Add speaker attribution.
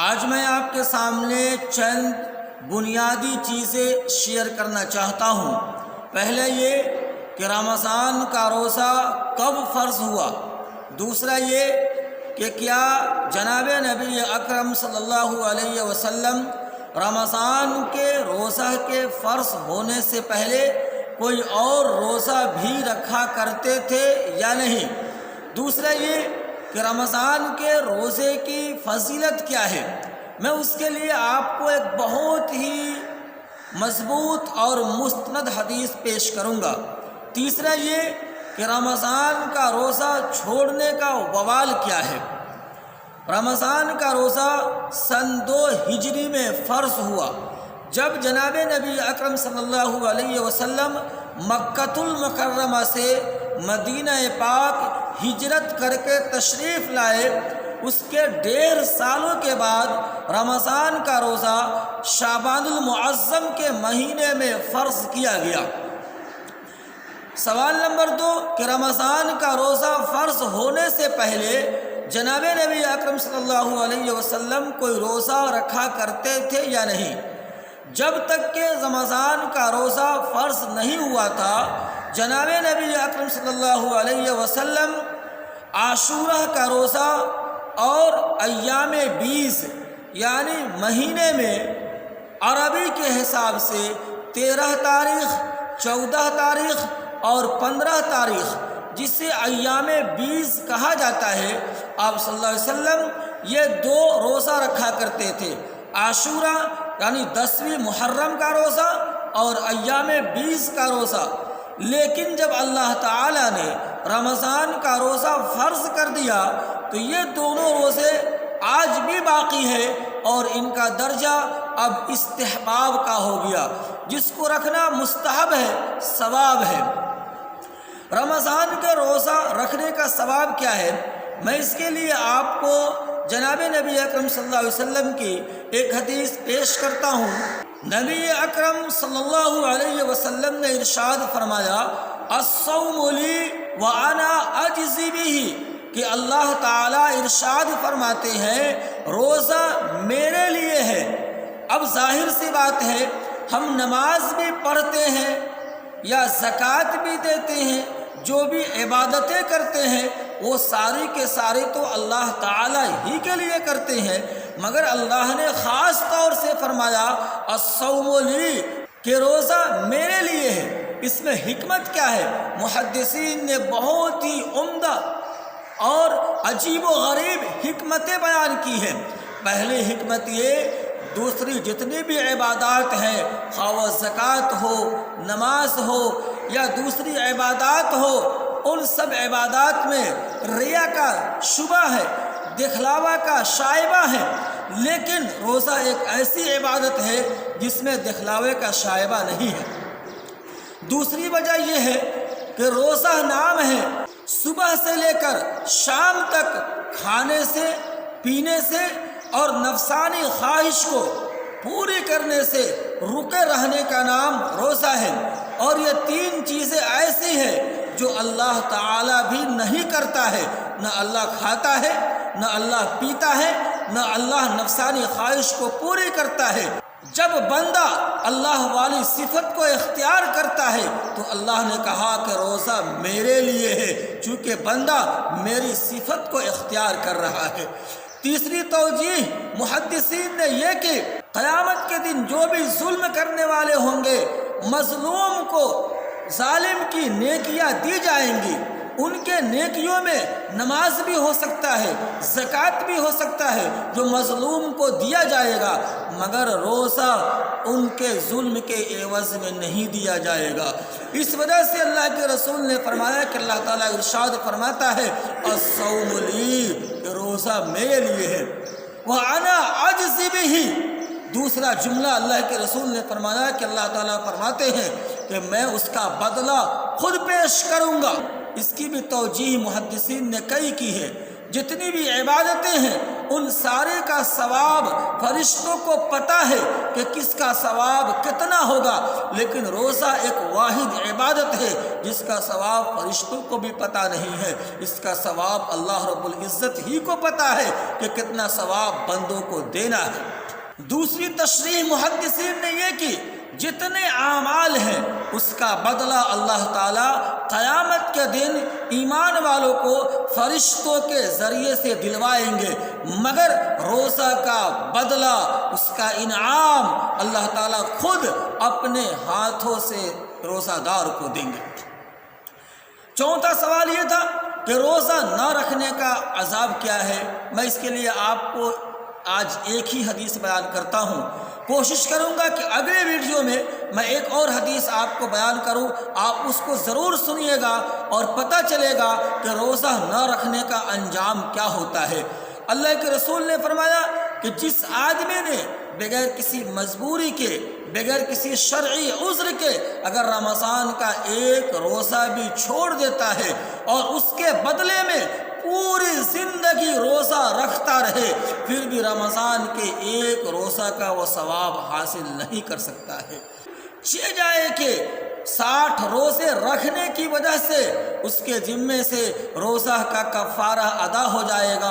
Speaker 1: آج میں آپ کے سامنے چند بنیادی چیزیں شیئر کرنا چاہتا ہوں۔ پہلے یہ کہ رمضان کا روزہ کب فرض ہوا، دوسرا یہ کہ کیا جناب نبی اکرم صلی اللہ علیہ وسلم رمضان کے روزہ کے فرض ہونے سے پہلے کوئی اور روزہ بھی رکھا کرتے تھے یا نہیں، دوسرا یہ کہ رمضان کے روزے کی فضیلت کیا ہے۔ میں اس کے لیے آپ کو ایک بہت ہی مضبوط اور مستند حدیث پیش کروں گا۔ تیسرا یہ کہ رمضان کا روزہ چھوڑنے کا وبال کیا ہے۔ رمضان کا روزہ سن 2 ہجری میں فرض ہوا، جب جناب نبی اکرم صلی اللہ علیہ وسلم مکۃ المکرمہ سے مدینہ پاک ہجرت کر کے تشریف لائے۔ اس کے 1.5 سالوں کے بعد رمضان کا روزہ شعبان المعظم کے مہینے میں فرض کیا گیا۔ سوال نمبر 2 کہ رمضان کا روزہ فرض ہونے سے پہلے جناب نبی اکرم صلی اللہ علیہ وسلم کوئی روزہ رکھا کرتے تھے یا نہیں۔ جب تک کہ رمضان کا روزہ فرض نہیں ہوا تھا، جناب نبی اکرم صلی اللہ علیہ وسلم عاشورہ کا روزہ اور ایام 20 یعنی مہینے میں عربی کے حساب سے 13 تاریخ، 14 تاریخ اور 15 تاریخ، جسے ایام 20 کہا جاتا ہے، آپ صلی اللہ علیہ وسلم یہ 2 روزہ رکھا کرتے تھے، عاشورہ یعنی 10ویں محرم کا روزہ اور ایام 20 کا روزہ۔ لیکن جب اللہ تعالیٰ نے رمضان کا روزہ فرض کر دیا تو یہ دونوں روزے آج بھی باقی ہے اور ان کا درجہ اب استحباب کا ہو گیا، جس کو رکھنا مستحب ہے، ثواب ہے۔ رمضان کے روزہ رکھنے کا ثواب کیا ہے؟ میں اس کے لیے آپ کو جناب نبی اکرم صلی اللہ علیہ وسلم کی ایک حدیث پیش کرتا ہوں۔ نبی اکرم صلی اللہ علیہ وسلم نے ارشاد فرمایا، الصوم لی وانا اجزی بہ، کہ اللہ تعالیٰ ارشاد فرماتے ہیں روزہ میرے لیے ہے۔ اب ظاہر سی بات ہے، ہم نماز بھی پڑھتے ہیں یا زکوٰۃ بھی دیتے ہیں، جو بھی عبادتیں کرتے ہیں وہ ساری کے ساری تو اللہ تعالیٰ ہی کے لیے کرتے ہیں، مگر اللہ نے خاص طور سے فرمایا الصوم لی، کہ روزہ میرے لیے ہے۔ اس میں حکمت کیا ہے؟ محدثین نے بہت ہی عمدہ اور عجیب و غریب حکمتیں بیان کی ہیں۔ پہلی حکمت یہ، دوسری جتنی بھی عبادات ہیں، خواہ وہ زکوٰۃ ہو، نماز ہو یا دوسری عبادات ہو، ان سب عبادات میں ریا کا شبہ ہے، دکھلاوا کا شائبہ ہے، لیکن روزہ ایک ایسی عبادت ہے جس میں دکھلاوے کا شائبہ نہیں ہے۔ دوسری وجہ یہ ہے کہ روزہ نام ہے، صبح سے لے کر شام تک کھانے سے، پینے سے اور نفسانی خواہش کو پوری کرنے سے رکے رہنے کا نام روزہ ہے، اور یہ 3 چیزیں ایسی ہیں جو اللہ تعالیٰ بھی نہیں کرتا ہے۔ نہ اللہ کھاتا ہے، نہ اللہ پیتا ہے، نہ اللہ نفسانی خواہش کو پوری کرتا ہے۔ جب بندہ اللہ والی صفت کو اختیار کرتا ہے تو اللہ نے کہا کہ روزہ میرے لیے ہے، چونکہ بندہ میری صفت کو اختیار کر رہا ہے۔ تیسری توجیہ محدثین نے یہ کہ قیامت کے دن جو بھی ظلم کرنے والے ہوں گے، مظلوم کو ظالم کی نیکیاں دی جائیں گی، ان کے نیکیوں میں نماز بھی ہو سکتا ہے، زکوٰۃ بھی ہو سکتا ہے جو مظلوم کو دیا جائے گا، مگر روزہ ان کے ظلم کے عوض میں نہیں دیا جائے گا۔ اس وجہ سے اللہ کے رسول نے فرمایا کہ اللہ تعالیٰ ارشاد فرماتا ہے الصوم لی، کہ روزہ میرے لیے ہے، وَأَنَا أَجْزِي بِهِ۔ دوسرا جملہ اللہ کے رسول نے فرمایا کہ اللہ تعالیٰ فرماتے ہیں کہ میں اس کا بدلہ خود پیش کروں گا۔ اس کی بھی توجیہ محدثین نے کئی کی ہے۔ جتنی بھی عبادتیں ہیں ان سارے کا ثواب فرشتوں کو پتہ ہے کہ کس کا ثواب کتنا ہوگا، لیکن روزہ ایک واحد عبادت ہے جس کا ثواب فرشتوں کو بھی پتہ نہیں ہے، اس کا ثواب اللہ رب العزت ہی کو پتہ ہے کہ کتنا ثواب بندوں کو دینا ہے۔ دوسری تشریح محدثین نے یہ کی، جتنے اعمال ہیں اس کا بدلہ اللہ تعالیٰ قیامت کے دن ایمان والوں کو فرشتوں کے ذریعے سے دلوائیں گے، مگر روزہ کا بدلہ، اس کا انعام اللہ تعالیٰ خود اپنے ہاتھوں سے روزہ دار کو دیں گے۔ چوتھا سوال یہ تھا کہ روزہ نہ رکھنے کا عذاب کیا ہے۔ میں اس کے لیے آپ کو آج ایک ہی حدیث بیان کرتا ہوں، کوشش کروں گا کہ اگلے ویڈیو میں ایک اور حدیث آپ کو بیان کروں، آپ اس کو ضرور سنیے گا اور پتہ چلے گا کہ روزہ نہ رکھنے کا انجام کیا ہوتا ہے۔ اللہ کے رسول نے فرمایا کہ جس آدمی نے بغیر کسی مجبوری کے، بغیر کسی شرعی عذر کے اگر رمضان کا ایک روزہ بھی چھوڑ دیتا ہے اور اس کے بدلے میں پوری زندگی روزہ رکھتا رہے، پھر بھی رمضان کے ایک روزہ کا وہ ثواب حاصل نہیں کر سکتا ہے۔ یہ جائے کہ 60 روزے رکھنے کی وجہ سے اس کے ذمے سے روزہ کا کفارہ ادا ہو جائے گا،